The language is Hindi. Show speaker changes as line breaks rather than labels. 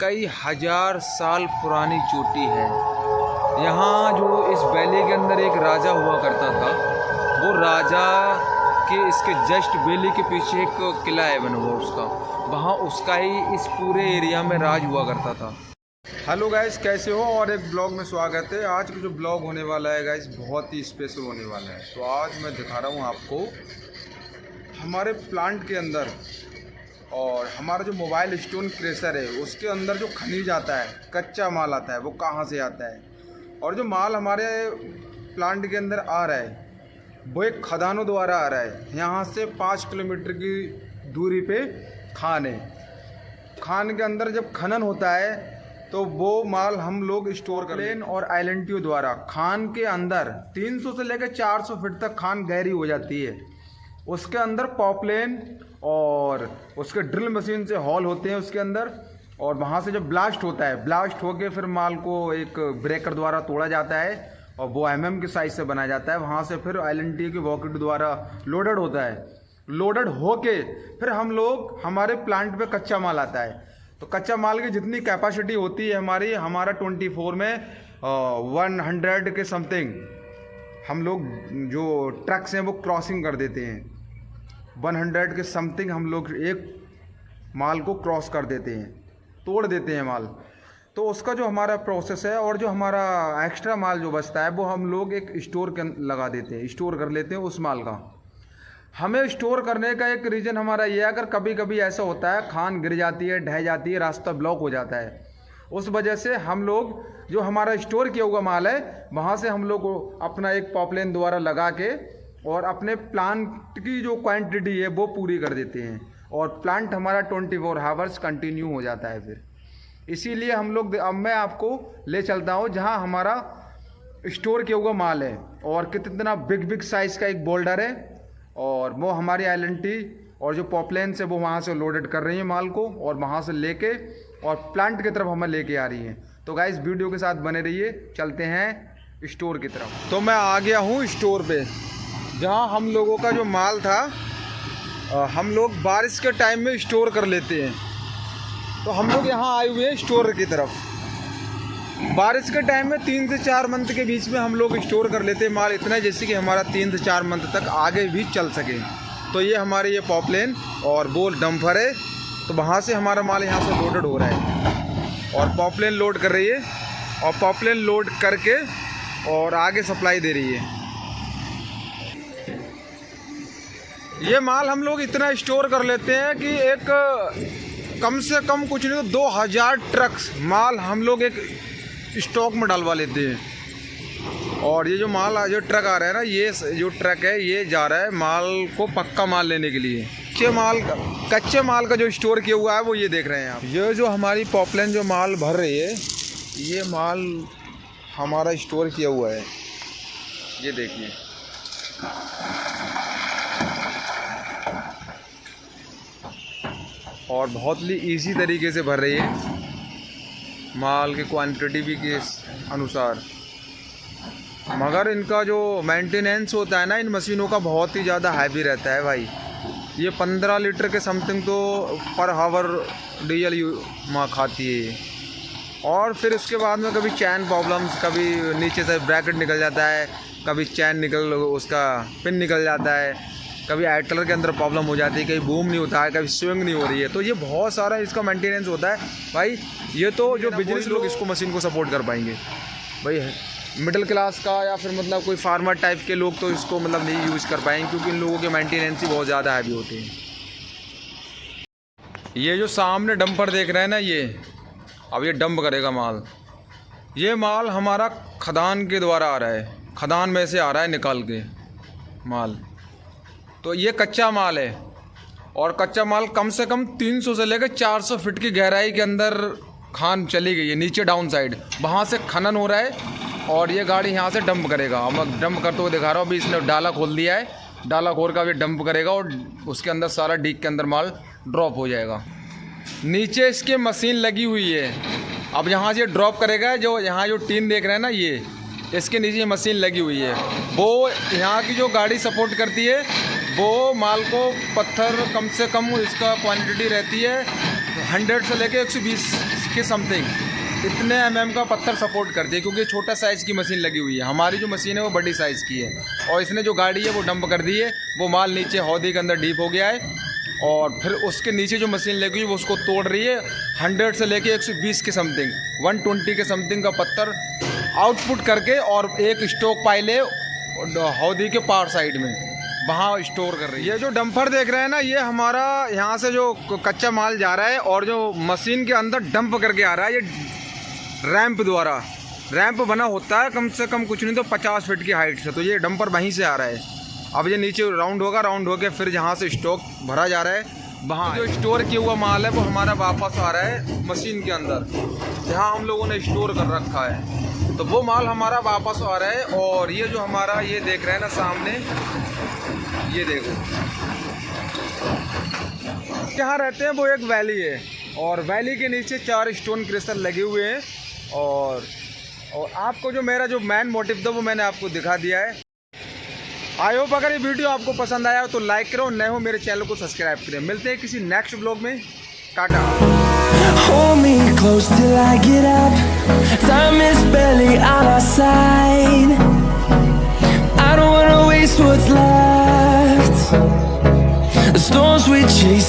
कई हजार साल पुरानी चोटी है। यहाँ जो इस वैली के अंदर एक राजा हुआ करता था, वो राजा के इसके जस्ट वैली के पीछे एक किला है बना हुआ उसका, वहाँ उसका ही इस पूरे एरिया में राज हुआ करता था। हेलो गाइस, कैसे हो? और एक ब्लॉग में स्वागत है। आज का जो ब्लॉग होने वाला है गाइस बहुत ही स्पेशल होने वाला है। तो आज मैं दिखा रहा हूँ आपको हमारे प्लांट के अंदर और हमारा जो मोबाइल स्टोन क्रेशर है उसके अंदर जो खनिज आता है, कच्चा माल आता है, वो कहाँ से आता है। और जो माल हमारे प्लांट के अंदर आ रहा है वो एक खदानों द्वारा आ रहा है। यहाँ से 5 किलोमीटर की दूरी पे खान है। खान के अंदर जब खनन होता है तो वो माल हम लोग स्टोर कर लें और आइलैंटियों द्वारा खान के अंदर 300 से लेकर 400 फीट तक खान गहरी हो जाती है। उसके अंदर पॉपलेन और उसके ड्रिल मशीन से हॉल होते हैं उसके अंदर, और वहाँ से जब ब्लास्ट होता है, ब्लास्ट होके फिर माल को एक ब्रेकर द्वारा तोड़ा जाता है और वो के साइज से बनाया जाता है। वहाँ से फिर आइलैंटियो की वॉकेट द्वारा लोडेड होता है। लोडेड होके फिर हम लोग हमारे प्लांट पे कच्चा माल आता है। तो कच्चा माल की जितनी कैपेसिटी होती है हमारा 24 में 100 के समथिंग हम लोग जो ट्रक्स हैं वो क्रॉसिंग कर देते हैं। 100 के समथिंग हम लोग एक माल को क्रॉस कर देते हैं, तोड़ देते हैं माल। तो उसका जो हमारा प्रोसेस है और जो हमारा एक्स्ट्रा माल जो बचता है वो हम लोग एक स्टोर के लगा देते हैं, स्टोर कर लेते हैं उस माल का। हमें स्टोर करने का एक रीज़न हमारा ये है, अगर कभी कभी ऐसा होता है खान गिर जाती है, ढह जाती है, रास्ता ब्लॉक हो जाता है, उस वजह से हम लोग जो हमारा स्टोर किया हुआ माल है वहाँ से हम लोग अपना एक पॉपलेन द्वारा लगा के और अपने प्लांट की जो क्वांटिटी है वो पूरी कर देते हैं और प्लांट हमारा 24 आवर्स कंटिन्यू हो जाता है। फिर इसीलिए हम लोग, अब मैं आपको ले चलता हूँ जहाँ हमारा स्टोर किया हुआ माल है और कितना बिग साइज़ का एक बोल्डर है, और वो हमारी आइलैंटी और जो पॉपलेन से वो वहाँ से लोडेड कर रही है माल को और वहाँ से लेके और प्लांट की तरफ हमें लेके आ रही हैं। तो गाइस वीडियो के साथ बने रहिए, चलते हैं स्टोर की तरफ। तो मैं आ गया हूँ स्टोर पे, जहाँ हम लोगों का जो माल था हम लोग बारिश के टाइम में स्टोर कर लेते हैं। तो हम लोग यहाँ आए हुए हैं स्टोर की तरफ। बारिश के टाइम में 3 से 4 मंथ के बीच में हम लोग स्टोर कर लेते हैं माल, इतना जैसे कि हमारा 3 से 4 मंथ तक आगे भी चल सके। तो ये हमारे ये पॉपलेन और वो डंपर है, तो वहाँ से हमारा माल यहाँ से लोडेड हो रहा है और पॉपलेन लोड कर रही है और पॉपलेन लोड करके और आगे सप्लाई दे रही है। ये माल हम लोग इतना स्टोर कर लेते हैं कि एक कम से कम कुछ नहीं तो 2000 ट्रक्स माल हम लोग एक स्टॉक में डालवा लेते हैं। और ये जो माल जो ट्रक आ रहा है ना, ये जो ट्रक है ये जा रहा है माल को पक्का माल लेने के लिए। कच्चे माल का जो स्टोर किया हुआ है वो ये देख रहे हैं आप। ये जो हमारी पॉपलेन जो माल भर रही है, ये माल हमारा स्टोर किया हुआ है, ये देखिए। और बहुत ही ईजी तरीके से भर रही है माल की क्वांटिटी भी के अनुसार। मगर इनका जो मेंटेनेंस होता है ना इन मशीनों का बहुत ही ज़्यादा हैवी रहता है भाई। ये 15 लीटर के समथिंग तो पर हावर डीजल खाती है ये। और फिर उसके बाद में कभी चैन प्रॉब्लम्स, कभी नीचे से ब्रैकेट निकल जाता है, कभी चैन उसका पिन निकल जाता है, कभी आइटलर के अंदर प्रॉब्लम हो जाती है, कहीं बूम नहीं होता है, कभी स्विंग नहीं हो रही है। तो ये बहुत सारा इसका मेंटेनेंस होता है भाई। ये तो जो बिजनेस लोग इसको मशीन को सपोर्ट कर पाएंगे भाई, मिडिल क्लास का या फिर मतलब कोई फार्मर टाइप के लोग तो इसको मतलब नहीं यूज़ कर पाएंगे, क्योंकि इन लोगों के मेंटेनेंस ही बहुत ज़्यादा हैवी होते हैं। ये जो सामने डंपर देख रहे हैं ना, ये अब ये डंप करेगा माल। ये माल हमारा खदान के द्वारा आ रहा है, खदान में से आ रहा है निकाल के माल। तो ये कच्चा माल है और कच्चा माल कम से कम 300 से लेकर 400 फीट की गहराई के अंदर खान चली गई है, नीचे डाउन साइड वहाँ से खनन हो रहा है और ये गाड़ी यहाँ से डंप करेगा। अब मैं डंप करते हुए दिखा रहा हूँ। अभी इसने डाला खोल दिया है, डाला खोल का अभी डंप करेगा और उसके अंदर सारा डीक के अंदर माल ड्रॉप हो जाएगा। नीचे इसके मशीन लगी हुई है। अब यहाँ से ड्रॉप करेगा, जो यहाँ जो टीन देख रहे हैं ना, ये इसके नीचे मशीन लगी हुई है। वो यहाँ की जो गाड़ी सपोर्ट करती है वो माल को पत्थर कम से कम इसका क्वांटिटी रहती है 100 से लेके 120 के समथिंग इतने mm का पत्थर सपोर्ट करती है, क्योंकि छोटा साइज़ की मशीन लगी हुई है। हमारी जो मशीन है वो बड़ी साइज़ की है, और इसने जो गाड़ी है वो डंप कर दी है। वो माल नीचे हौदी के अंदर डीप हो गया है, और फिर उसके नीचे जो मशीन लगी हुई है वो उसको तोड़ रही है। 100 से लेके 120 के समथिंग, 120 के समथिंग का पत्थर आउटपुट करके, और एक स्टॉक पाइल है हौदी के पार साइड में, वहाँ स्टोर कर रही है। ये जो डंपर देख रहे हैं ना, ये हमारा यहाँ से जो कच्चा माल जा रहा है और जो मशीन के अंदर डंप करके आ रहा है, ये रैंप द्वारा। रैंप बना होता है कम से कम कुछ नहीं तो 50 फीट की हाइट से, तो ये डंपर वहीं से आ रहा है। अब ये नीचे राउंड होगा, राउंड होकर फिर जहाँ से स्टॉक भरा जा रहा है, वहाँ जो स्टोर किया हुआ माल है वो हमारा वापस आ रहा है मशीन के अंदर, जहाँ हम लोगों ने स्टोर कर रखा है। तो वो माल हमारा वापस आ रहा है। और ये जो हमारा ये देख रहे हैं ना सामने, ये देखो, जहाँ रहते हैं वो एक वैली है, और वैली के नीचे 4 स्टोन क्रशर लगे हुए हैं। और आपको जो मेरा जो मेन मोटिव था वो मैंने आपको दिखा दिया है। आई होप अगर ये वीडियो आपको पसंद आया हो तो लाइक करो, नए हो मेरे चैनल को सब्सक्राइब करें। मिलते हैं किसी नेक्स्ट ब्लॉग में, Tata.
Hold me close till I get up. Time is barely on our side. I don't wanna waste what's left. The storms we chase